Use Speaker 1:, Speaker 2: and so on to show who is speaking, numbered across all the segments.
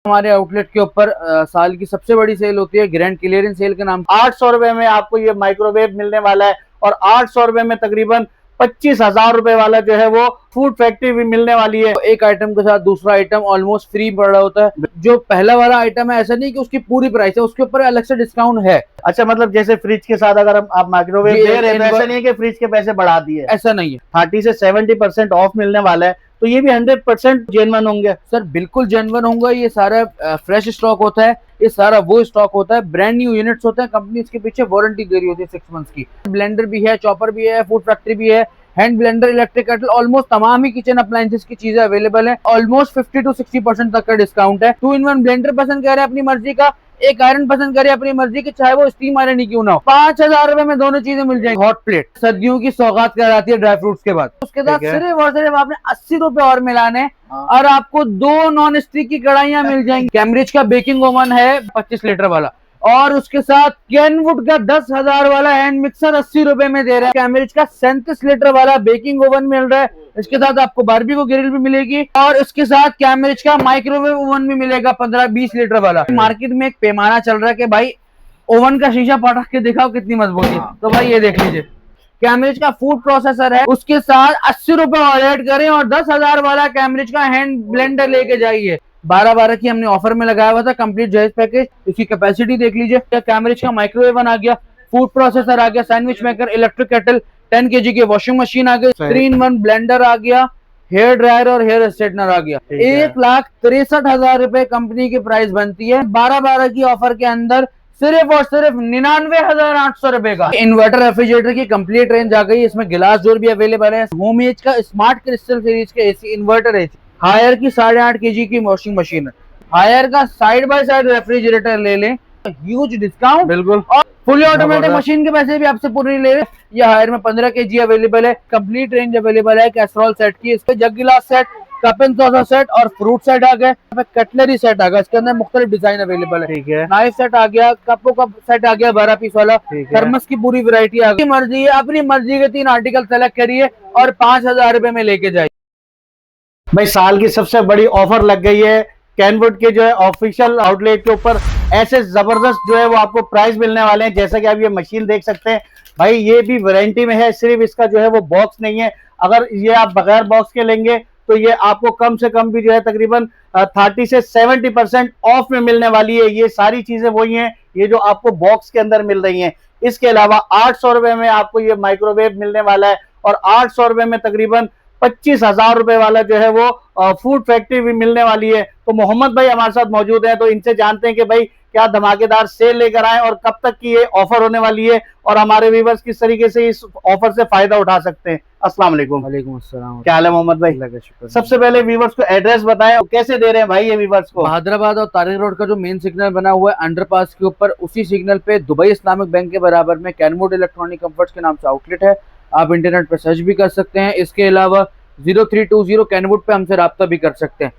Speaker 1: हमारे आउटलेट के ऊपर साल की सबसे बड़ी सेल होती है ग्रैंड क्लियरेंस सेल के नाम।
Speaker 2: 800 रुपए में आपको ये माइक्रोवेव मिलने वाला है और 800 रुपए में तकरीबन 25,000 रुपए वाला जो है वो फूड फैक्ट्री भी मिलने वाली है।
Speaker 1: एक आइटम के साथ दूसरा आइटम ऑलमोस्ट फ्री पड़ रहा होता है। जो पहला वाला आइटम है ऐसा नहीं कि उसकी पूरी प्राइस है, उसके ऊपर अलग से डिस्काउंट है।
Speaker 2: अच्छा, मतलब जैसे फ्रिज के साथ अगर आप माइक्रोवेव दे रहे हैं तो ऐसा नहीं है कि फ्रिज के पैसे बढ़ा दिए,
Speaker 1: ऐसा नहीं है।
Speaker 2: 30 से 70% ऑफ मिलने वाला है, तो ये भी 100% जेन्युइन होंगे
Speaker 1: सर? बिल्कुल जेन्युइन होंगे। ये सारा फ्रेश स्टॉक होता है, ये सारा वो स्टॉक होता है, ब्रांड न्यू यूनिट्स होते हैं। कंपनी इसके पीछे वारंटी दे रही होती है 6 मंथ्स की। ब्लेंडर भी है, चॉपर भी है, फूड फैक्ट्री भी है, hand blender, electric kettle, almost तमाम ही किचन अप्लायंसेस की चीजें अवेलेबल है। ऑलमोस्ट 50 to 60% तक का डिस्काउंट है। 2-in-1 ब्लेंडर पसंद कर रहे हैं अपनी मर्जी का, एक आयरन पसंद करे अपनी मर्जी की, चाहे वो स्टीम आयरन ही क्यों ना हो, 5,000 रुपए में दोनों चीजें मिल जाएंगी। हॉट प्लेट सर्दियों की सौगात कहलाती है ड्राई फ्रूट्स के बाद। उसके साथ सिर्फ और सिर्फ आपने 80 रुपए और मिलाने और आपको 2 नॉन स्टिक की कढ़ाइयां मिल जाएंगी। कैम्ब्रिज का बेकिंग ओवन है 25 लीटर वाला, और उसके साथ केनवुड का 10,000 वाला हैंड मिक्सर 80 रुपए में दे रहे हैं। कैम्ब्रिज का 37 लीटर वाला बेकिंग ओवन मिल रहा है। इसके साथ आपको बारबेक्यू ग्रिल भी मिलेगी और इसके साथ कैम्ब्रिज का माइक्रोवेव ओवन भी मिलेगा 15-20 लीटर वाला। मार्केट में एक पैमाना चल रहा है कि भाई ओवन का शीशा पटक के दिखाओ कितनी मजबूती है, तो भाई ये देख लीजिए कैम्ब्रिज का फूड प्रोसेसर है, उसके साथ 80 रुपए और ऐड करें और 10,000 वाला कैम्ब्रिज का हैंड ब्लेंडर लेके जाइए। 12 की हमने ऑफर में लगाया हुआ था कंप्लीट जहेज पैकेज। इसकी कैपेसिटी देख लीजिए। कैम्ब्रिज का माइक्रोवेव आ गया, फूड प्रोसेसर आ गया, sandwich maker, electric kettle, 10 kg की वॉशिंग मशीन आ गई, 3-in-1 ब्लेंडर आ गया, हेयर ड्रायर और हेयर स्ट्रेटनर आ गया। 1,63,000 रुपए कंपनी की प्राइस बनती है। 12 की ऑफर के अंदर सिर्फ और सिर्फ 99,800 रुपए का इन्वर्टर रेफ्रिजरेटर की कंप्लीट रेंज आ गई। इसमें गिलास डोर भी अवेलेबल है। होम एज का स्मार्ट क्रिस्टल सीरीज के एसी, इन्वर्टर एसी, हायर की 8.5 kg की वॉशिंग मशीन है, हायर का साइड बाय साइड रेफ्रिजरेटर ले लें, ह्यूज डिस्काउंट बिल्कुल। और फुली ऑटोमेटिक मशीन के पैसे भी आपसे पूरे ले रहे। ये हायर में 15 kg अवेलेबल है। कंप्लीट रेंज अवेलेबल है कैसरोल सेट की, इसके जग गिलास set, cup and saucer set और फ्रूट सेट आ गए। कटलरी सेट आ गया, इसके अंदर मुख्तलिफ डिजाइन अवेलेबल है। ठीक है, नाइफ सेट आ गया, कपो का सेट आ गया 12 पीस वाला, थर्मस की पूरी वैरायटी आ गई। मर्जी है, अपनी मर्जी के 3 आर्टिकल सेलेक्ट करिए और 5,000 रुपए में लेके जाइए।
Speaker 2: भाई साल की सबसे बड़ी ऑफर लग गई है कैनवुड के जो है ऑफिशियल आउटलेट के ऊपर। ऐसे जबरदस्त जो है वो आपको प्राइस मिलने वाले हैं। जैसा कि आप ये मशीन देख सकते हैं भाई, ये भी वारंटी में है, सिर्फ इसका जो है वो बॉक्स नहीं है। अगर ये आप बगैर बॉक्स के लेंगे तो ये आपको कम से कम भी जो है तकरीबन 30 से 70% ऑफ में मिलने वाली है। ये सारी चीजें वही हैं ये जो आपको बॉक्स के अंदर मिल रही हैं। इसके अलावा 800 रुपए में आपको ये माइक्रोवेव मिलने वाला है और 800 रुपए में तकरीबन 25,000 रुपए वाला जो है वो फूड फैक्ट्री भी मिलने वाली है। तो मोहम्मद भाई हमारे साथ मौजूद हैं, तो इनसे जानते हैं कि भाई क्या धमाकेदार सेल लेकर आए और कब तक की ये ऑफर होने वाली है और हमारे व्यूअर्स किस तरीके से इस ऑफर से फायदा उठा सकते हैं। अस्सलाम वालेकुम।
Speaker 1: वालेकुम अस्सलाम।
Speaker 2: क्या हाल है मोहम्मद भाई? सबसे पहले व्यूअर्स को एड्रेस बताएं, कैसे दे रहे हैं भाई ये व्यूअर्स को?
Speaker 1: हैदराबाद और तारिक रोड का जो मेन सिग्नल बना हुआ है अंडरपास के ऊपर, उसी सिग्नल पे दुबई इस्लामिक बैंक के बराबर में कैनवुड इलेक्ट्रॉनिक कंफर्ट्स के नाम से आउटलेट है। आप इंटरनेट पर सर्च भी कर सकते हैं। इसके अलावा 0320 कैनवुड पे हमसे राब्ता भी कर सकते हैं।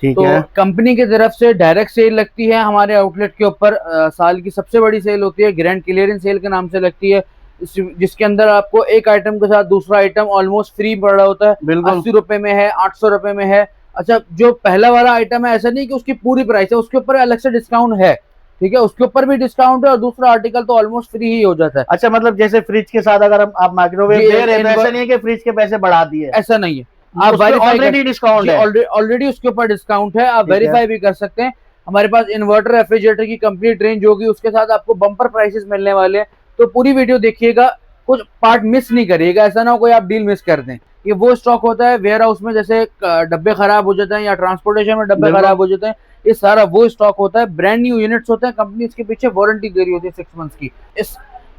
Speaker 2: ठीक
Speaker 1: तो
Speaker 2: है।
Speaker 1: कंपनी की तरफ से डायरेक्ट सेल लगती है हमारे आउटलेट के ऊपर। साल की सबसे बड़ी सेल होती है ग्रैंड क्लियरेंस सेल के नाम से लगती है, जिसके अंदर आपको एक आइटम के साथ दूसरा आइटम ऑलमोस्ट फ्री पड़ रहा होता है। 80 रुपए में है, 800 रुपए में है। अच्छा, जो पहला वाला आइटम है ऐसा नहीं कि उसकी पूरी प्राइस है, उसके ऊपर अलग से डिस्काउंट है। ठीक है, उसके ऊपर भी डिस्काउंट है और दूसरा आर्टिकल तो ऑलमोस्ट फ्री ही हो जाता है।
Speaker 2: अच्छा, मतलब जैसे फ्रिज के साथ अगर आप माइक्रोवेव दे रहे हैं तो ऐसा नहीं है कि फ्रिज के पैसे बढ़ा दिए,
Speaker 1: ऐसा नहीं है। आप
Speaker 2: ऑलरेडी डिस्काउंट है,
Speaker 1: ऑलरेडी उसके ऊपर डिस्काउंट है, आप वेरीफाई भी कर सकते हैं। हमारे पास इन्वर्टर रेफ्रिजरेटर की कंप्लीट रेंज होगी, उसके साथ आपको बम्पर प्राइसेस मिलने वाले हैं। तो पूरी वीडियो देखिएगा, कुछ पार्ट मिस नहीं करिएगा, ऐसा ना हो कोई आप डील मिस कर दें। ये वो स्टॉक होता है वेयर हाउस में, जैसे डब्बे खराब हो जाते हैं या ट्रांसपोर्टेशन में डब्बे खराब हो जाते हैं, ये सारा वो स्टॉक होता है। ब्रांड न्यू यूनिट्स होते हैं, कंपनी इसके पीछे वारंटी दे रही होती है 6 मंथ्स की। इस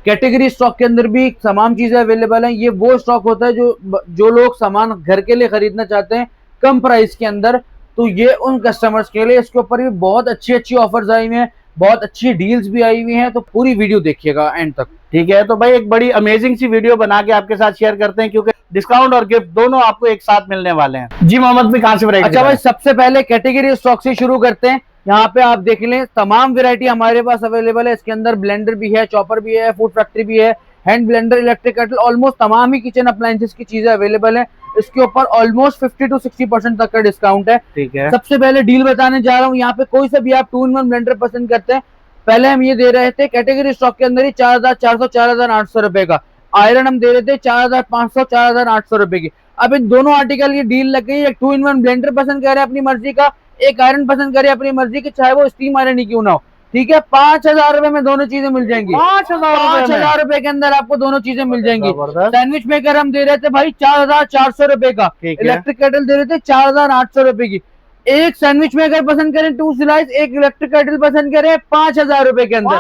Speaker 1: कैटेगरी स्टॉक के अंदर भी तमाम चीजें अवेलेबल हैं। ये वो स्टॉक होता है जो लोग सामान घर के लिए खरीदना चाहते हैं कम प्राइस के अंदर, तो ये उन कस्टमर्स के लिए इसके ऊपर भी बहुत अच्छी ऑफर्स आई हुई हैं, बहुत अच्छी डील्स भी आई हुई हैं। तो पूरी वीडियो देखिएगा एंड तक।
Speaker 2: ठीक है, तो भाई एक बड़ी अमेजिंग सी वीडियो बना के आपके साथ शेयर करते हैं, क्योंकि डिस्काउंट और गिफ्ट दोनों आपको एक साथ मिलने वाले हैं। जी मोहम्मद भाई, कहां से?
Speaker 1: अच्छा भाई, सबसे पहले कैटेगरी स्टॉक से शुरू करते हैं। यहाँ पे आप देख लें, तमाम वैरायटी हमारे पास अवेलेबल है। इसके अंदर ब्लेंडर भी है, चॉपर भी है, फूड फैक्ट्री भी है, hand blender, electric kettle, almost तमाम ही किचन अप्लायंसेस की चीजें अवेलेबल है। इसके ऊपर ऑलमोस्ट 50 to 60% तक का डिस्काउंट है।
Speaker 2: ठीक है।
Speaker 1: सबसे पहले डील बताने जा रहा हूँ, यहाँ पे कोई सा भी आप 2-in-1 ब्लेंडर पसंद करते हैं, पहले हम ये दे रहे थे कैटेगरी स्टॉक के अंदर ही 4400 4800 रुपए का। आयरन हम दे रहे थे 4500 4800 रुपए की। अब इन दोनों आर्टिकल की डील लग गई। एक 2-in-1 ब्लेंडर पसंद कर रहे हैं अपनी मर्जी का, एक आयरन पसंद करे अपनी मर्जी की, चाहे वो स्टीम आयरन ही क्यों ना हो। ठीक है, 5000 रुपए में दोनों चीजें मिल जाएंगी। 5000 रुपए के अंदर आपको दोनों चीजें मिल जाएंगी। सैंडविच मेकर हम दे रहे थे भाई 4400 रुपए का, इलेक्ट्रिक केटल दे रहे थे 4800 रुपए की। एक सैंडविच मेकर पसंद करें 2 स्लाइस, एक इलेक्ट्रिक केटल पसंद करें 5000 रुपए के अंदर।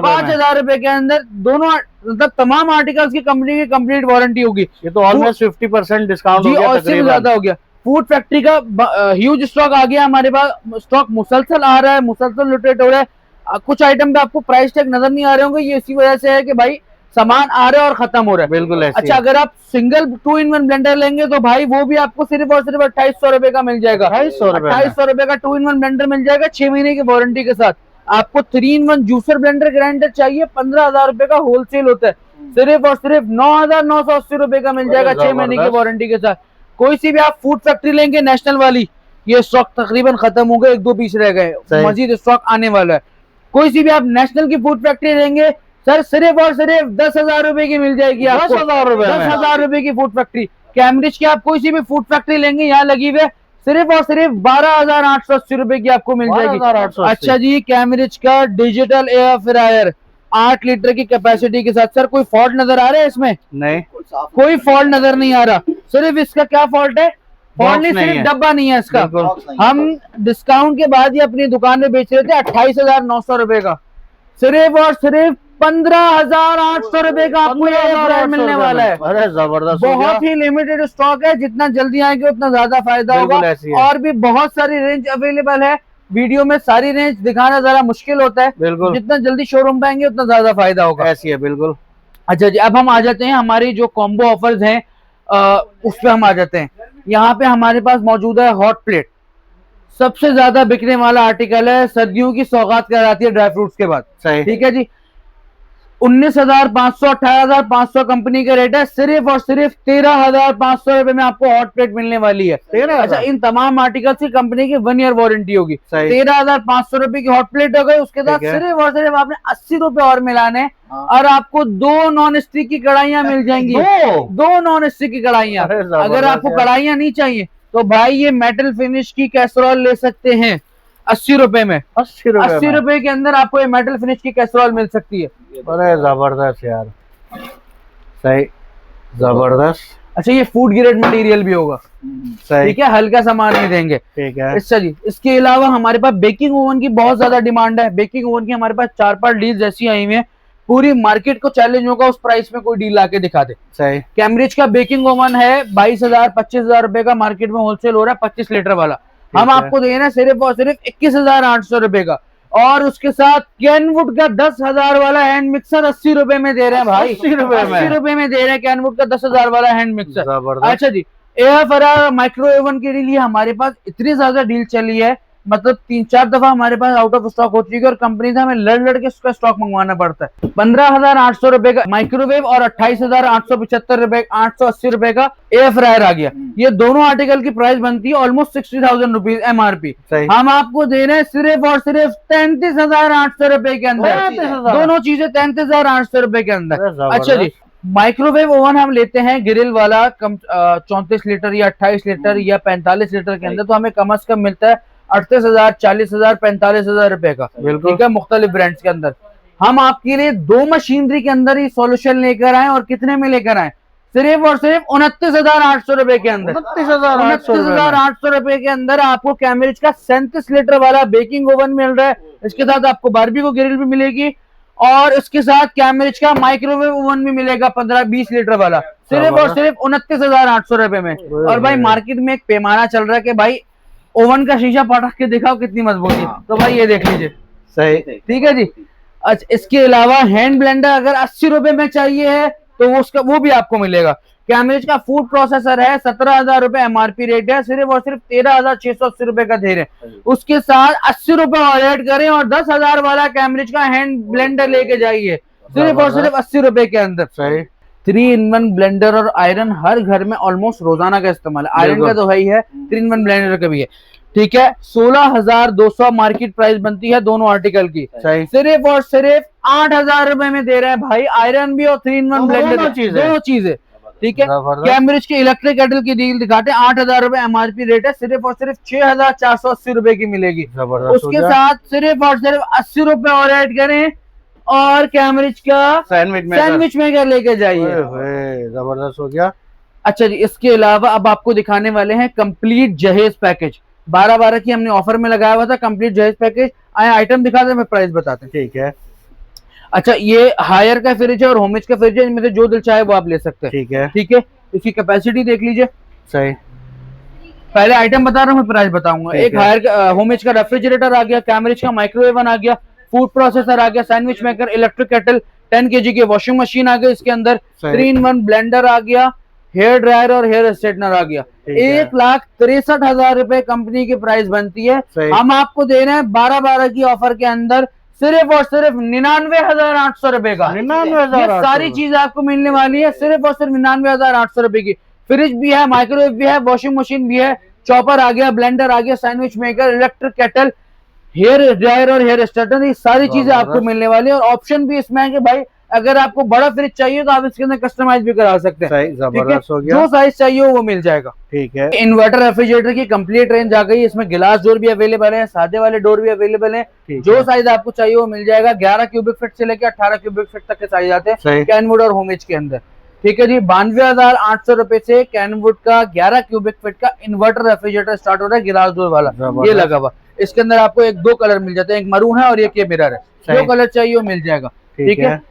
Speaker 1: 5000 रुपए के अंदर दोनों, मतलब तमाम आर्टिकल्स की कंपनी की कंप्लीट वारंटी होगी।
Speaker 2: ये तो ऑलमोस्ट 50% डिस्काउंट हो गया,
Speaker 1: और इससे ज्यादा हो गया। फूड फैक्ट्री का ह्यूज स्टॉक आ गया हमारे पास, स्टॉक मुसलसल आ रहा है, मुसलसल रोटेट हो रहा है। कुछ आइटम पे आपको प्राइस टैग नजर नहीं आ रहे होंगे, ये इसी वजह से है कि भाई सामान आ रहा है और खत्म हो रहा है।
Speaker 2: बिल्कुल ऐसे।
Speaker 1: अच्छा, अगर आप सिंगल 2-in-1 ब्लेंडर लेंगे तो भाई वो भी आपको सिर्फ और सिर्फ 2800 रुपए का मिल जाएगा। 2800 रुपए का 2-in-1 ब्लेंडर मिल जाएगा 6 महीने की वारंटी के साथ। आपको 3-in-1 जूसर ब्लेंडर ग्राइंडर चाहिए, 15000 रुपए का होलसेल होता है, सिर्फ और सिर्फ 9980 रुपए का मिल जाएगा 6 महीने की वारंटी के साथ। कोई सी भी आप फूड फैक्ट्री लेंगे नेशनल वाली, ये स्टॉक तकरीबन खत्म हो गए, 1-2 पीस रह गए, मजीद स्टॉक आने वाला है। कोई सी भी आप नेशनल की फूड फैक्ट्री लेंगे सर, सिर्फ और सिर्फ 10,000 रुपए की मिल जाएगी आपको। 10,000 रुपए की फूड फैक्ट्री। कैम्ब्रिज की आप कोई सी भी फूड फैक्ट्री लेंगे, यहाँ लगी हुई है, सिर्फ और सिर्फ 12,880 रुपए की आपको मिल जाएगी। अच्छा जी, कैम्ब्रिज का डिजिटल एयर फ्रायर 8 लीटर की कैपेसिटी के साथ। सर कोई फॉल्ट नजर आ रहा है इसमें?
Speaker 2: नहीं,
Speaker 1: कोई फॉल्ट नजर नहीं आ रहा। सिर्फ इसका क्या फॉल्ट है? फॉल्ट नहीं, सिर्फ डब्बा नहीं है इसका। हम डिस्काउंट के बाद ही अपनी दुकान में बेच रहे थे 28,900 रुपए का, सिर्फ और सिर्फ 15,800 रुपए का आपको ये फ्रायर मिलने वाला है।
Speaker 2: अरे जबरदस्त,
Speaker 1: बहुत ही लिमिटेड स्टॉक है, जितना जल्दी आएंगे उतना ज्यादा फायदा होगा। और भी बहुत सारी रेंज अवेलेबल है, वीडियो में सारी रेंज दिखाना जरा मुश्किल होता है, जितना जल्दी शोरूम पे आएंगे उतना ज्यादा फायदा होगा।
Speaker 2: ऐसी है बिल्कुल।
Speaker 1: अच्छा जी, अब हम आ जाते हैं हमारी जो कॉम्बो ऑफर्स हैं उस पे हम आ जाते हैं। यहाँ पे हमारे पास मौजूद है हॉट प्लेट, सबसे ज्यादा बिकने वाला आर्टिकल है, सर्दियों की सौगात कहलाती है ड्राई फ्रूट्स के बाद। ठीक है जी, 19,500 18,500 कंपनी का रेट है, सिर्फ और सिर्फ 13,500 रुपए में आपको हॉट प्लेट मिलने वाली है। अच्छा, इन तमाम आर्टिकल्स की कंपनी की 1 ईयर वारंटी होगी। 13,500 रुपए की हॉट प्लेट हो गई, उसके साथ सिर्फ और सिर्फ आपने 80 रुपए और मिलाने और आपको 2 नॉन स्टिक की कढ़ाइयां मिल जाएंगी। 2 नॉन स्टिक की कढ़ाइयां। अगर आपको कढ़ाइयां नहीं चाहिए तो भाई ये मेटल फिनिश की कैसरोल ले सकते हैं 80 रुपए में। 80 रुपए के अंदर आपको ये मेटल फिनिश की कैसरोल मिल सकती है।
Speaker 2: अरे जबरदस्त यार, सही, जबरदस्त।
Speaker 1: अच्छा, ये फूड ग्रेड मटेरियल भी होगा, ठीक है, हल्का सामान नहीं देंगे।
Speaker 2: ठीक है।
Speaker 1: अच्छा जी, इसके अलावा हमारे पास बेकिंग ओवन की बहुत ज्यादा डिमांड है। बेकिंग ओवन की हमारे पास 4-5 डील ऐसी आई हुई है, पूरी मार्केट को चैलेंज होगा उस प्राइस में कोई डील आके दिखा दे।
Speaker 2: सही।
Speaker 1: कैम्ब्रिज का बेकिंग ओवन है 22,000 25,000 रुपए का, मार्केट में होलसेल हो रहा है 25 लीटर वाला। हम आपको दे रहे हैं सिर्फ और सिर्फ 21,800 रुपए का। और उसके साथ कैनवुड का 10,000 वाला हैंड मिक्सर 80 रुपए में दे रहे हैं भाई। 80 रुपए में दे रहे हैं कैनवुड का 10,000 वाला हैंड मिक्सर। अच्छा जी, एयर फ्रायर माइक्रो ओवन के लिए हमारे पास इतनी ज्यादा डील चली है, मतलब 3-4 दफा हमारे पास आउट ऑफ स्टॉक हो चुकी है और कंपनी से हमें लड़ के उसका स्टॉक मंगवाना पड़ता है। 15,800 रुपए का माइक्रोवेव और 28,875 रुपए 880 रुपए का एयर फ्रायर आ गया। ये दोनों आर्टिकल की प्राइस बनती है ऑलमोस्ट 60,000 रुपीज MRP। हम आपको दे रहे हैं सिर्फ और सिर्फ 33,800 रुपए के अंदर, दोनों चीजें 33,800 रुपए के अंदर। अच्छा जी, माइक्रोवेव ओवन हम लेते हैं ग्रिल वाला 34 लीटर या 28 लीटर या 45 लीटर के अंदर, तो हमें कम से कम मिलता है 38,000 40,000 45,000 रुपए का। ठीक है, मुख्तलिफ ब्रांड्स के अंदर। हम आपके लिए 2 मशीनरी के अंदर ही सॉल्यूशन लेकर आए, और कितने में लेकर आए? सिर्फ और सिर्फ 29,800 रुपए के अंदर। 29,800 रुपए के अंदर आपको कैम्ब्रिज का 37 लीटर वाला बेकिंग ओवन मिल रहा है। इसके साथ आपको बारबेक्यू ग्रिल भी मिलेगी और इसके साथ कैम्ब्रिज का माइक्रोवेव ओवन भी मिलेगा 15-20 लीटर वाला, सिर्फ और सिर्फ 29,800 रुपए में। और भाई मार्केट में एक पैमाना चल रहा है कि भाई ओवन का शीशा पटक के दिखाओ कितनी मजबूती है, तो भाई ये देख लीजिए।
Speaker 2: सही,
Speaker 1: ठीक है जी। अच्छा, इसके अलावा हैंड ब्लेंडर अगर 80 रुपए में चाहिए है तो वो भी आपको मिलेगा। कैम्ब्रिज का फूड प्रोसेसर है 17,000 रुपए MRP रेट है, सिर्फ और सिर्फ 13,680 रुपए का दे रहे हैं। उसके साथ 80 रुपए और ऐड करें और 10,000 वाला कैम्ब्रिज का हैंड ब्लेंडर लेके जाइए, सिर्फ और सिर्फ 80 रुपए के अंदर।
Speaker 2: सही।
Speaker 1: 3-in-1 ब्लेंडर और आयरन हर घर में ऑलमोस्ट रोजाना का इस्तेमाल है। आयरन का तो है ही है, 3-in-1 ब्लेंडर का भी है। ठीक है, 16,200 मार्केट प्राइस बनती है दोनों आर्टिकल की। सिर्फ और सिर्फ 8,000 रुपए में दे रहे हैं भाई, आयरन भी और 3-in-1 ब्लेंडर, दोनों चीजें। ठीक है, कैम्ब्रिज के इलेक्ट्रिक केटल की डील दिखाते हैं, 8,000 रुपए एमआरपी रेट है, सिर्फ और सिर्फ 6,480 रुपए की मिलेगी। उसके साथ सिर्फ और सिर्फ 80 रुपए और ऐड करें और कैम्ब्रिज का सैंडविच मेकर लेके जाइए।
Speaker 2: जबरदस्त हो गया।
Speaker 1: अच्छा जी, इसके अलावा अब आपको दिखाने वाले हैं कंप्लीट जहेज पैकेज। 12 की हमने ऑफर में लगाया हुआ था कंप्लीट जहेज पैकेज। आए आइटम दिखाते हैं, मैं प्राइस बताते हैं।
Speaker 2: ठीक है।
Speaker 1: अच्छा, ये हायर का फ्रिज है और होमेज का फ्रिज है, इनमें से जो दिल चाहे वो आप ले सकते हैं।
Speaker 2: ठीक है,
Speaker 1: ठीक है। इसकी कैपेसिटी देख लीजिए।
Speaker 2: सही,
Speaker 1: पहले आइटम बता रहा हूँ, मैं प्राइस बताऊंगा। एक हायर होमेज का रेफ्रिजरेटर आ गया, कैम्ब्रिज का माइक्रोवेव आ गया, फूड प्रोसेसर आ गया, sandwich maker, electric kettle, 10 kg की वॉशिंग मशीन आ गई इसके अंदर, 3-in-1 ब्लेंडर आ गया, हेयर ड्रायर और हेयर स्ट्रेटनर आ गया। 1,63,000 रुपए कंपनी की प्राइस बनती है। हम आपको दे रहे हैं 12 की ऑफर के अंदर सिर्फ और सिर्फ 99,800 रुपए का। 99,000 सारी चीज आपको मिलने वाली है सिर्फ और सिर्फ 99,800 रुपए की। फ्रिज भी है, माइक्रोवेव भी है, वॉशिंग मशीन भी है, चॉपर आ गया, ब्लेंडर आ गया, sandwich maker, electric kettle, hair dryer और हेयर स्ट्रेटनर, ये सारी चीजें आपको मिलने वाली है। और ऑप्शन भी इसमें है कि भाई अगर आपको बड़ा फ्रिज चाहिए तो आप इसके अंदर कस्टमाइज भी करा सकते हैं।
Speaker 2: जबरदस्त हो गया,
Speaker 1: जो साइज चाहिए वो मिल जाएगा।
Speaker 2: ठीक है।
Speaker 1: इन्वर्टर रेफ्रिजरेटर की कंप्लीट रेंज आ गई, इसमें गिलास डोर भी अवेलेबल है, सादे वाले डोर भी अवेलेबल है, जो साइज आपको चाहिए वो मिल जाएगा। 11 क्यूबिक फीट से लेकर 18 क्यूबिक फीट तक के साइज आते हैं कैनवुड और होमेज के अंदर। ठीक है जी, 92,800 रुपए से कैनवुड का 11 क्यूबिक फीट का इन्वर्टर रेफ्रिजरेटर स्टार्ट हो रहा है, गिलास डोर वाला, ये लगा हुआ। इसके अंदर आपको 2 कलर मिल जाते हैं, एक मरून है और एक ये मिरर है, जो कलर चाहिए वो मिल जाएगा। ठीक है।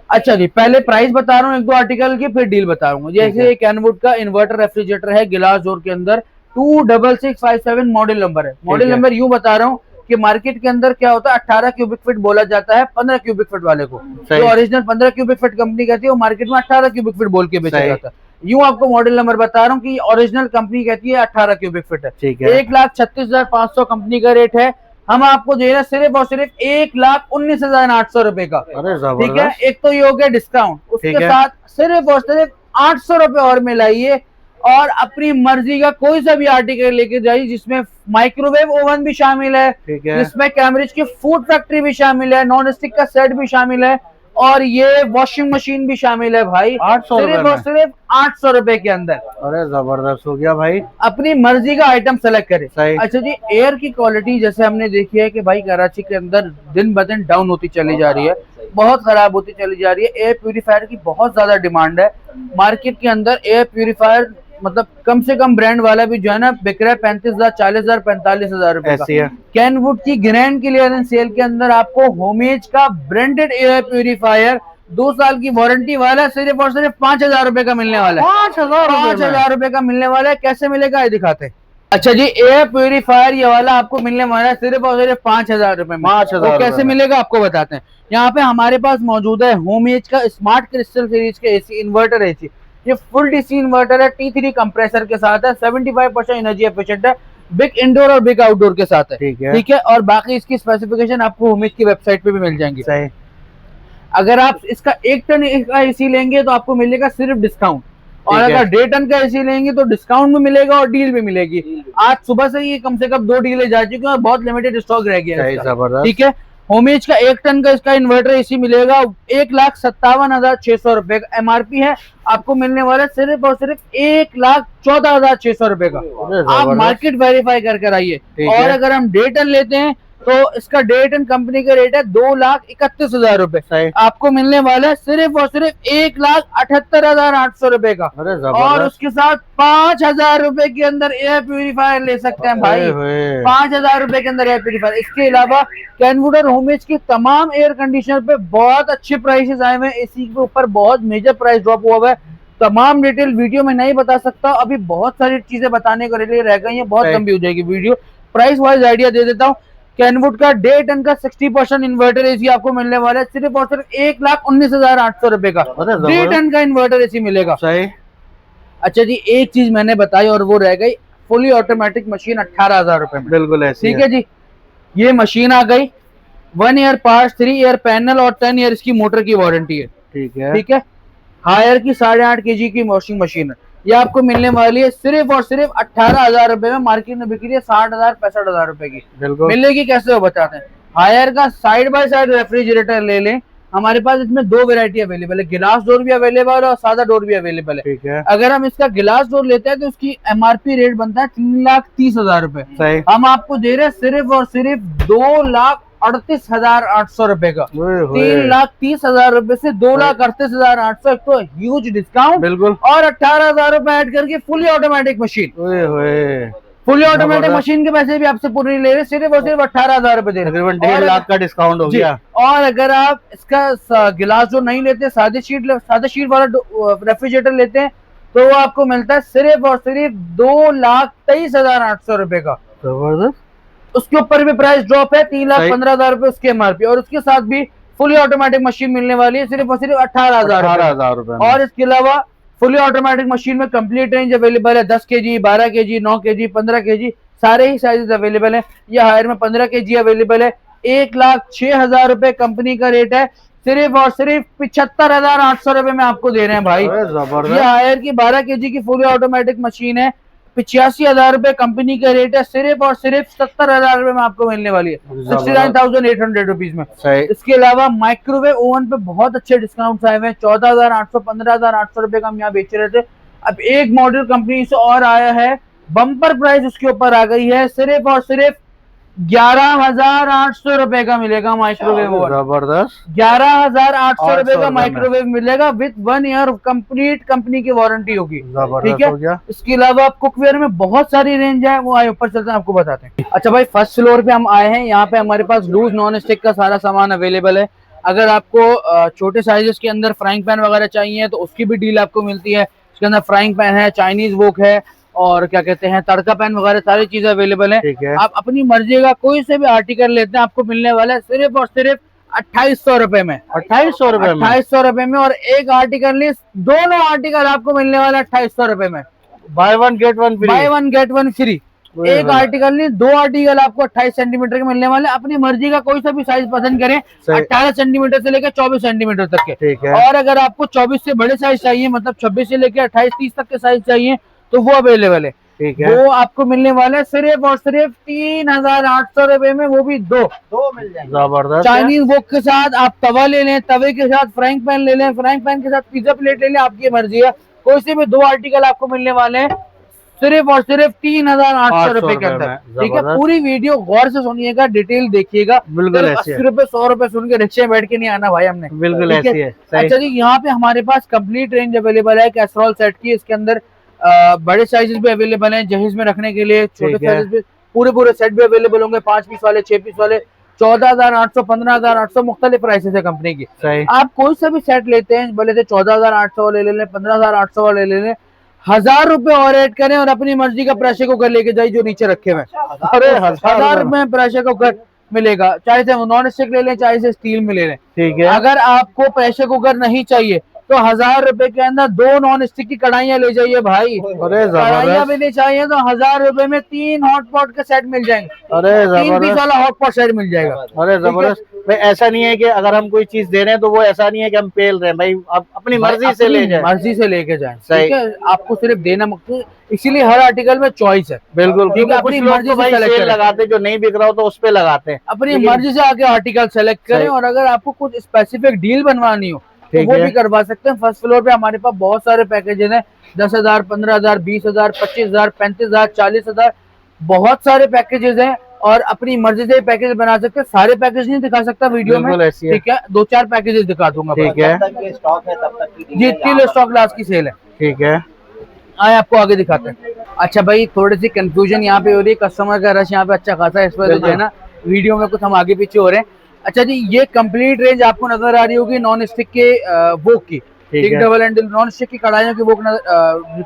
Speaker 1: अच्छा जी, पहले प्राइस बता रहा हूँ 1-2 आर्टिकल की, फिर डील बता रहा हूँ। जैसे कैनवुड का इन्वर्टर रेफ्रिजरेटर है गिलास डोर के अंदर, 26657 मॉडल नंबर है। मॉडल नंबर यूं बता रहा हूँ कि मार्केट के अंदर क्या होता है, 18 क्यूबिक फीट बोला जाता है 15 क्यूबिक फीट वाले को, जो ओरिजिनल 15 क्यूबिक फीट कंपनी कहती है वो मार्केट में 18 क्यूबिक फीट बोल के बेचा जाता है। यूं आपको मॉडल नंबर बता रहा हूँ कि ओरिजिनल कंपनी कहती है 18 क्यूबिक फीट है। 1,36,500 कंपनी का रेट है, हम आपको दे रहे हैं सिर्फ और सिर्फ 1,19,800 रुपए का। ठीक है, एक तो ये हो गया डिस्काउंट, उसके साथ सिर्फ और सिर्फ 800 रुपए और मिलाइए और अपनी मर्जी का कोई सा भी आर्टिकल लेके जाइए, जिसमें माइक्रोवेव ओवन भी शामिल है, जिसमें कैम्ब्रिज की फूड फैक्ट्री भी शामिल है, नॉन स्टिक का सेट भी शामिल है और ये वॉशिंग मशीन भी शामिल है भाई। 800 सिर्फ और सिर्फ 800 रुपए के अंदर।
Speaker 2: अरे जबरदस्त हो गया भाई,
Speaker 1: अपनी मर्जी का आइटम सेलेक्ट करे। अच्छा जी, एयर की क्वालिटी जैसे हमने देखी है कि भाई कराची के अंदर दिन ब दिन डाउन होती चली जा रही है, बहुत खराब होती चली जा रही है। एयर प्यूरिफायर की बहुत ज्यादा डिमांड है मार्केट के अंदर। एयर प्यूरिफायर मतलब कम से कम ब्रांड वाला भी जो है ना बिक रहा है 35,000, 40,000, 45,000 रुपए का। कैनवुड की ग्रैंड क्लियरेंस सेल के अंदर आपको होमेज का ब्रांडेड एयर प्यूरिफायर 2 साल की वारंटी वाला सिर्फ और सिर्फ 5,000 रुपए का मिलने वाला है। 5,000 रुपए का मिलने वाला है। कैसे मिलेगा ये दिखाते हैं। अच्छा जी, एयर प्यूरिफायर ये वाला आपको मिलने वाला है सिर्फ और सिर्फ 5,000 रुपए में। 5,000 कैसे मिलेगा आपको बताते हैं। यहाँ पे हमारे पास मौजूद है होमेज का स्मार्ट क्रिस्टल सीरीज के एसी इन्वर्टर एसी। ये फुल डीसी इन्वर्टर है, T3 कंप्रेसर के साथ है, 75% एनर्जी एफिशिएंट है, बिग इंडोर और बिग आउटडोर के साथ है। ठीक है, और बाकी इसकी स्पेसिफिकेशन आपको होमेज की वेबसाइट पे भी मिल जाएंगी। सही। अगर आप इसका 1 टन का एसी लेंगे तो आपको मिलेगा सिर्फ डिस्काउंट, और अगर 1.5 टन का एसी लेंगे तो डिस्काउंट भी मिलेगा और डील भी मिलेगी। आज सुबह से ही कम से कम 2 डीलें जा चुकी हैं और बहुत लिमिटेड स्टॉक रह गया है। ठीक है, होमेज का 1 टन का इसका इन्वर्टर एसी मिलेगा 1,57,600 रुपए का एमआरपी है, आपको मिलने वाला सिर्फ और सिर्फ 1,14,600 रुपए का। आप मार्केट वेरीफाई कर आइए। और अगर हम 1.5 टन लेते हैं तो इसका 1.5 टन कंपनी का रेट है 2,31,000 रुपए, आपको मिलने वाला है सिर्फ और सिर्फ 1,78,800 रुपए का। और उसके साथ 5,000 रुपए के अंदर एयर प्यूरिफायर ले सकते हैं भाई। 5,000 रुपए के अंदर एयर प्यूरिफायर। इसके अलावा कैनवुड और होमेज की तमाम एयर कंडीशनर पे बहुत अच्छे प्राइसेस आए हुए हैं। एसी के ऊपर बहुत मेजर प्राइस ड्रॉप हुआ है। तमाम डिटेल वीडियो में नहीं बता सकता, अभी बहुत सारी चीजें बताने के लिए रह गई है, बहुत लंबी हो जाएगी वीडियो। प्राइस वाइज आइडिया दे देता हूँ। कैनवुड का 1.5 टन का 60% इन्वर्टर एसी आपको मिलने वाला है सिर्फ और सिर्फ 1,19,800 रुपए का। 1.5 टन का इन्वर्टर एसी मिलेगा। सही। अच्छा जी, एक चीज मैंने बताई और वो रह गई, फुली ऑटोमेटिक मशीन 18,000 रुपए में। बिल्कुल ऐसी। ठीक है जी, ये मशीन आ गई, 1 ईयर पार्ट्स, 3 ईयर पैनल और 10 ईयर इसकी मोटर की वारंटी है। ठीक है। हायर की 8.5 kg की वॉशिंग मशीन है, ये आपको मिलने वाली है सिर्फ और सिर्फ 18,000 रुपए में। मार्केट में बिक रही है 60,000 65,000 रुपए की।
Speaker 2: बिल्कुल
Speaker 1: मिलेगी कैसे वो बताते हैं। हायर का साइड बाय साइड रेफ्रिजरेटर ले लें, हमारे पास इसमें दो वेरायटी अवेलेबल है, गिलास डोर भी अवेलेबल है और सादा डोर भी अवेलेबल है।
Speaker 2: ठीक है,
Speaker 1: अगर हम इसका गिलास डोर लेते हैं तो उसकी MRP रेट बनता है 3,30,000 रुपए।
Speaker 2: सही।
Speaker 1: हम आपको दे रहे हैं सिर्फ और सिर्फ 2,38,800 रुपए का। 3,30,000 रुपए से 2,38,800, एक तो ह्यूज डिस्काउंट।
Speaker 2: बिल्कुल।
Speaker 1: और 18,000 रुपए ऐड करके fully automatic machine. Fully automatic machine के पैसे भी आपसे पूरे नहीं ले रहे, सिर्फ और सिर्फ 18,000 रुपए दे रहे,
Speaker 2: तकरीबन 1.5 लाख का डिस्काउंट हो गया।
Speaker 1: और अगर आप इसका गिलास जो नहीं लेते, सादे शीट वाला रेफ्रिजरेटर लेते हैं, तो वो आपको मिलता है सिर्फ और सिर्फ 2,23,800 रुपए का।
Speaker 2: जबरदस्त।
Speaker 1: उसके ऊपर भी प्राइस ड्रॉप है, 3,15,000 रुपए उसके MRP, और उसके साथ भी फुली ऑटोमेटिक मशीन मिलने वाली है सिर्फ और सिर्फ 18,000 रुपए। और इसके अलावा फुली ऑटोमेटिक मशीन में कंप्लीट रेंज अवेलेबल है, 10 kg, 12 kg, 9 kg, 15 kg, सारे ही साइजेस अवेलेबल है। ये हायर में 15 kg अवेलेबल है। 1,06,000 रुपए कंपनी का रेट है, सिर्फ और सिर्फ 75,800 रुपए में आपको दे रहे हैं भाई। ये हायर की 12 kg की फुली ऑटोमेटिक मशीन है, 85,000 रुपए कंपनी का रेट है, सिर्फ और सिर्फ 70,000 रुपए में आपको मिलने वाली है, 69,800 रुपीज में। इसके अलावा माइक्रोवेव ओवन पे बहुत अच्छे डिस्काउंट आए हुए हैं, 14,800, 15,800 रुपए का हम यहाँ बेच रहे थे। अब एक मॉडल कंपनी से और आया है, बम्पर प्राइस उसके ऊपर आ गई है, सिर्फ और सिर्फ 11,800 रुपए का मिलेगा माइक्रोवेव ओवन।
Speaker 2: जबरदस्त।
Speaker 1: 11,800 रुपए का माइक्रोवेव मिलेगा विद 1 ईयर कंप्लीट कंपनी की वारंटी होगी। ठीक है। इसके अलावा कुकवेयर में बहुत सारी रेंज है, वो आए ऊपर चलते हैं आपको बताते हैं। अच्छा भाई, फर्स्ट फ्लोर पे हम आए हैं, यहाँ पे हमारे पास लूज नॉन स्टिक का सारा सामान अवेलेबल है। अगर आपको छोटे साइजेस के अंदर फ्राइंग पैन वगैरह चाहिए तो उसकी भी डील आपको मिलती है। इसके अंदर फ्राइंग पैन है, चाइनीज वोक है, और क्या कहते हैं तड़का पैन वगैरह सारी चीजें अवेलेबल है। आप अपनी मर्जी का कोई से भी आर्टिकल लेते हैं, आपको मिलने वाला है सिर्फ और सिर्फ 2,800 रुपए में।
Speaker 2: 2,800 रुपए में,
Speaker 1: 2,800 रुपए में। और एक आर्टिकल नहीं, दोनों आर्टिकल आपको मिलने वाला है 2,800 रुपए में।
Speaker 2: By one get one free.
Speaker 1: By one get one free. एक आर्टिकल नहीं, दो आर्टिकल आपको 28 सेंटीमीटर के मिलने वाले। अपनी मर्जी का कोई सा भी साइज पसंद करें, 18 सेंटीमीटर से लेकर 24 सेंटीमीटर तक के।
Speaker 2: ठीक है।
Speaker 1: और अगर आपको 24 से बड़े साइज चाहिए, मतलब 26 से लेकर 28-30 तक के साइज चाहिए, तो वो अवेलेबल है।
Speaker 2: ठीक है।
Speaker 1: वो आपको मिलने वाला है सिर्फ और सिर्फ 3,800 रुपए में, वो भी दो मिल जाएंगे।
Speaker 2: जबरदस्त।
Speaker 1: चाइनीज वोक के साथ आप तवा ले लें, तवे के साथ फ्राइंग पैन ले लें, फ्राइंग पैन के साथ पिज्जा प्लेट ले लें, आपकी मर्जी है। कोई से भी दो आर्टिकल आपको मिलने वाले हैं सिर्फ और सिर्फ 3,800 रुपए के अंदर। ठीक है। पूरी वीडियो गौर से सुनिएगा, डिटेल देखिएगा।
Speaker 2: बिल्कुल
Speaker 1: 80 रुपए 100 रुपए सुन के रिक्शे में बैठ के नहीं आना भाई हमने।
Speaker 2: बिल्कुल ऐसी है।
Speaker 1: अच्छा जी, यहाँ पे हमारे पास कंप्लीट रेंज अवेलेबल है कैसरोल सेट की। इसके अंदर बड़े साइजेस भी अवेलेबल हैं जहेज में रखने के लिए, छोटे साइजेस भी, पूरे सेट भी अवेलेबल होंगे, 5 पीस वाले, 6 पीस वाले। 14,800, 15,800 मुख्तलिफ प्राइसेस है कंपनी की। आप कोई सा भी सेट लेते हैं, बोले थे 14,800 वाले ले लें, 15,800 वाले ले लें, 1,000 रुपए और ऐड करें और अपनी मर्जी का प्रेशर कुकर लेके जाइए जो नीचे रखे हुए। अरे 1,000 रुपए में प्रेशर कुकर मिलेगा, चाहे से नॉन स्टिक ले लें, चाहे से स्टील में ले लें। ठीक है। अगर आपको प्रेशर कुकर नहीं चाहिए तो 1,000 रुपए के अंदर 2 नॉन स्टिक की कढ़ाइयाँ ले जाइए भाई। कढ़ाइयाँ भी नहीं चाहिए तो 1,000 रुपए में 3 हॉटपॉट के सेट मिल जाएंगे। 3 पीस वाला हॉटपॉट सेट मिल जाएगा।
Speaker 2: अरे जबरदस्त भाई। ऐसा नहीं है कि अगर हम कोई चीज दे रहे हैं तो वो ऐसा नहीं है कि हम पेल रहे हैं भाई, आप अपनी मर्जी से ले जाए,
Speaker 1: मर्जी से लेके जाए। ठीक है। आपको सिर्फ देना मकसद, इसीलिए हर आर्टिकल में चॉइस है। बिल्कुल। ठीक है। अपनी मर्जी से सेलेक्ट
Speaker 2: लगाते, जो नहीं बिक रहा हो तो उस पे लगाते हैं,
Speaker 1: अपनी मर्जी से आके आर्टिकल सेलेक्ट करें। और अगर आपको कुछ स्पेसिफिक डील बनवानी हो तो वो भी करवा सकते हैं। फर्स्ट फ्लोर पे हमारे पास बहुत सारे पैकेजेस हैं, 10,000, 15,000, 20,000, 25,000, 35,000, 40,000, बहुत सारे पैकेजेस हैं। और अपनी मर्जी से पैकेज बना सकते हैं। सारे पैकेज नहीं दिखा सकता वीडियो में, ठीक है, 2-4 पैकेजेस दिखा दूंगा। ठीक है।
Speaker 2: स्टॉक है तब तक
Speaker 1: जी, टिल स्टॉक लास्ट की सेल है।
Speaker 2: ठीक है।
Speaker 1: आए आपको आगे दिखाते हैं। अच्छा भाई, थोड़ी सी कंफ्यूजन यहाँ पे हो रही है, कस्टमर का रश यहाँ पे अच्छा खासा है, इस वजह से है ना वीडियो में कुछ हम आगे पीछे हो रहे हैं। अच्छा जी, ये कंप्लीट रेंज आपको नजर आ रही होगी नॉन स्टिक के वोक की। ठीक, डबल हैंडल नॉन स्टिक की कढ़ाइयों की वोक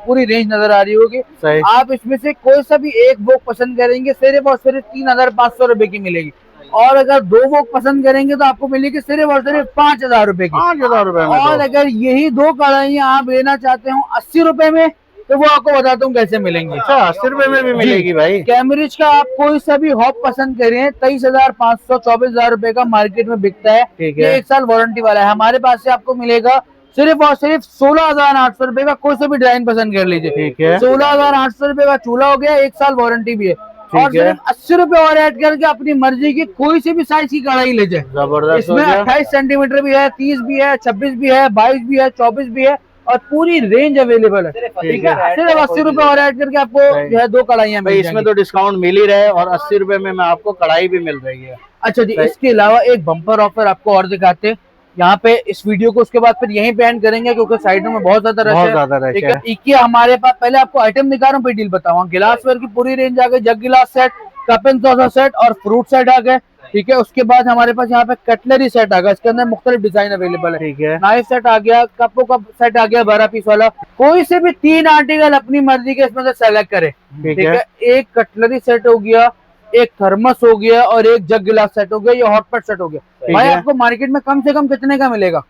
Speaker 1: पूरी रेंज नजर आ रही होगी। आप इसमें से कोई सा भी एक वोक पसंद करेंगे सिर्फ और सिर्फ 3,500 रुपए की मिलेगी। और अगर 2 वोक पसंद करेंगे तो आपको मिलेगी सिर्फ और सिर्फ 5,000 रुपए की।
Speaker 2: 5,000 रुपए।
Speaker 1: और अगर यही 2 कढ़ाइयाँ आप लेना चाहते हो 80 रुपए में, तो वो आपको बताता हूँ कैसे मिलेंगे।
Speaker 2: अच्छा, 80 रुपए में भी मिलेगी भाई।
Speaker 1: कैमरिज का आप कोई सा भी हॉप पसंद करें, 23,500, 24,000 रुपए का मार्केट में बिकता है।
Speaker 2: ठीक
Speaker 1: ये
Speaker 2: है।
Speaker 1: 1 साल वारंटी वाला है। हमारे पास से आपको मिलेगा सिर्फ और सिर्फ 16,800 रुपए का कोई सा भी डिजाइन पसंद कर लीजिए।
Speaker 2: ठीक है।
Speaker 1: 16,800 रुपए का चूल्हा हो गया, 1 साल वारंटी भी है। और
Speaker 2: है।
Speaker 1: सिर्फ 80 रुपए और ऐड करके अपनी मर्जी की कोई सी भी साइज की कढ़ाई ले जाए।
Speaker 2: जबरदस्त
Speaker 1: इसमें 28 सेंटीमीटर भी है, 30 भी है, 26 भी है, 22 भी है, 24 भी है और पूरी रेंज अवेलेबल है। ठीक है, सिर्फ 80 रुपए और ऐड करके आपको जो है 2 कढ़ाइयाँ मिल
Speaker 2: भाई इसमें तो डिस्काउंट मिल ही रहा है और 80 रुपए में मैं आपको कढ़ाई भी मिल रही है।
Speaker 1: अच्छा जी, इसके अलावा एक बम्पर ऑफर आपको और दिखाते हैं यहाँ पे। इस वीडियो को उसके बाद फिर यहीं पे एंड करेंगे क्योंकि साइडों में बहुत ज्यादा रश है। ठीक है, इके हमारे पास पहले आपको आइटम दिखा रहा हूँ, डील बताऊंगा। गिलासवेयर की पूरी रेंज आ गई, जग गिलास set, cup and saucer set और फ्रूट सेट आ गए। ठीक है, उसके बाद हमारे पास यहाँ पे कटलरी सेट आ गया, इसके अंदर मुख्तलिफ डिजाइन अवेलेबल है।
Speaker 2: ठीक है,
Speaker 1: नाइफ सेट आ गया, कपों का सेट आ गया 12 पीस वाला। कोई से भी 3 आर्टिकल अपनी मर्जी के इसमें से सेलेक्ट करे। ठीक है, एक कटलरी सेट हो गया, एक थर्मस हो गया और एक जग गिलास सेट हो गया, ये हॉटपॉट सेट हो गया। भाई आपको मार्केट में कम से कम कितने का मिलेगा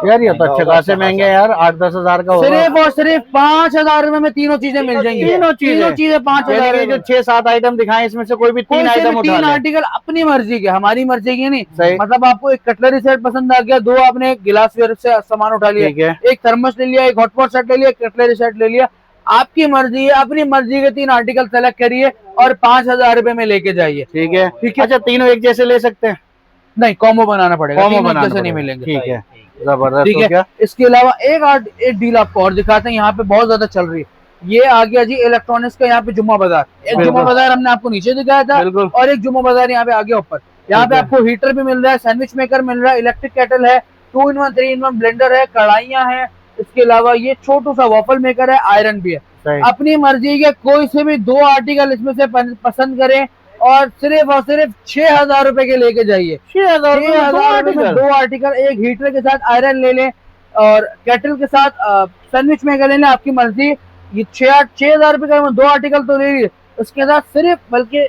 Speaker 2: यार? ये तो अच्छे खासे महंगे यार, 8-10 हजार का होगा।
Speaker 1: सिर्फ और सिर्फ 5,000 रुपए में तीनों चीजें मिल जाएंगी। तीनों चीजें 5,000।
Speaker 2: जो 6-7 आइटम दिखाए इसमें से कोई भी 3 आइटम उठा ले।
Speaker 1: आर्टिकल अपनी मर्जी के, हमारी मर्जी की नहीं। मतलब आपको एक कटलरी सेट पसंद आ गया, 2 आपने गिलासवेयर से सामान उठा लिया, एक थर्मस ले लिया, एक हॉटपॉट सेट ले लिया, एक कटलरी सेट ले लिया। आपकी मर्जी है, अपनी मर्जी के 3 आर्टिकल सेलेक्ट करिए और 5,000 रुपए में लेके जाइए।
Speaker 2: ठीक है, ठीक है। अच्छा, तीनों एक जैसे ले सकते हैं?
Speaker 1: नहीं, कॉम्बो बनाना पड़ेगा,
Speaker 2: कॉम्बो बनाना जैसे
Speaker 1: नहीं मिलेंगे।
Speaker 2: ठीक है, जबरदस्त।
Speaker 1: ठीक है, इसके अलावा एक डील आपको और दिखाते हैं, यहाँ पे बहुत ज्यादा चल रही है। ये आ गया जी इलेक्ट्रॉनिक्स का यहाँ पे जुम्मा बाजार। एक जुम्मा बाजार हमने आपको नीचे दिखाया था और एक जुम्मा बाजार यहाँ पे आ गया ऊपर। यहाँ पे आपको हीटर भी मिल रहा है, सैंडविच मेकर मिल रहा है, इलेक्ट्रिक केटल है, 2-in-1 3-in-1 ब्लेंडर है, कढ़ाइयाँ हैं। इसके अलावा ये छोटू सा वॉफल मेकर है, आयरन भी है। अपनी मर्जी के कोई से भी 2 आर्टिकल इसमें से पसंद करें और सिर्फ 6,000 रुपए के लेके जाइए। 6,000 में 2 आर्टिकल, एक हीटर के साथ आयरन ले लें और केटल के साथ सैंडविच मेकर ले लें, आपकी मर्जी। ये 6,000 रुपए का 2 आर्टिकल तो ले लीजिए। उसके साथ सिर्फ बल्कि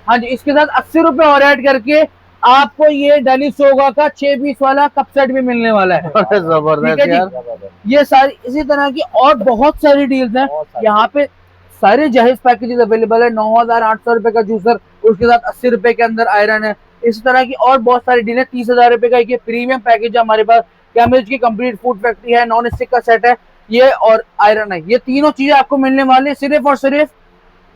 Speaker 1: हाँ जी, इसके साथ 80 रुपए और ऐड करके आपको ये डेनिसोगा का 6 पीस वाला कप सेट भी मिलने वाला है।
Speaker 2: जबरदस्त यार।
Speaker 1: ये सारी इसी तरह की और बहुत सारी डील्स हैं यहाँ पे। सारे जाहिज पैकेजेस अवेलेबल है। 9,800 रुपए का जूसर, उसके साथ 80 रुपए के अंदर आयरन है। इस तरह की और बहुत सारी डील है। 30,000 रुपए का एक प्रीमियम पैकेज है हमारे पास। कैम्ब्रिज की कंप्लीट फूड फैक्ट्री है, नॉन स्टिक का सेट है ये और आयरन है। ये तीनों चीजें आपको मिलने वाली है सिर्फ और सिर्फ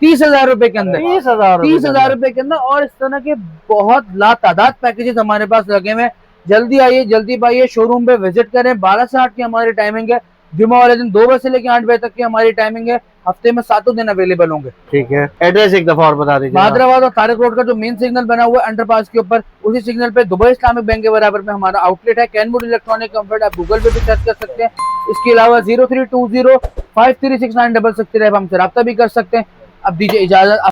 Speaker 1: 30,000 रुपए के अंदर। 30,000 रुपए के अंदर। और इस तरह के बहुत लातादाद पैकेजेस हमारे पास लगे हुए हैं। जल्दी आइए, जल्दी पाइए, शोरूम पे विजिट करें। 12 से 8 की हमारी टाइमिंग है। जुम्मा वाले दिन 2 बजे से लेकर 8 बजे तक की हमारी टाइमिंग है। हफ्ते में 7 दिन अवेलेबल होंगे।
Speaker 2: ठीक है, एड्रेस एक दफा और बता दीजिए।
Speaker 1: हैदराबाद और तारिक रोड का जो मेन सिग्नल बना हुआ है अंडरपास के ऊपर, उसी सिग्नल पे दुबई इस्लामिक बैंक के बराबर में हमारा आउटलेट है, कैनवुड इलेक्ट्रॉनिक कंफर्ट। आप गूगल पे भी सर्च कर सकते हैं। इसके अलावा 0320536966 हमसे रब्ता भी कर सकते हैं। अब दीजिए इजाजत।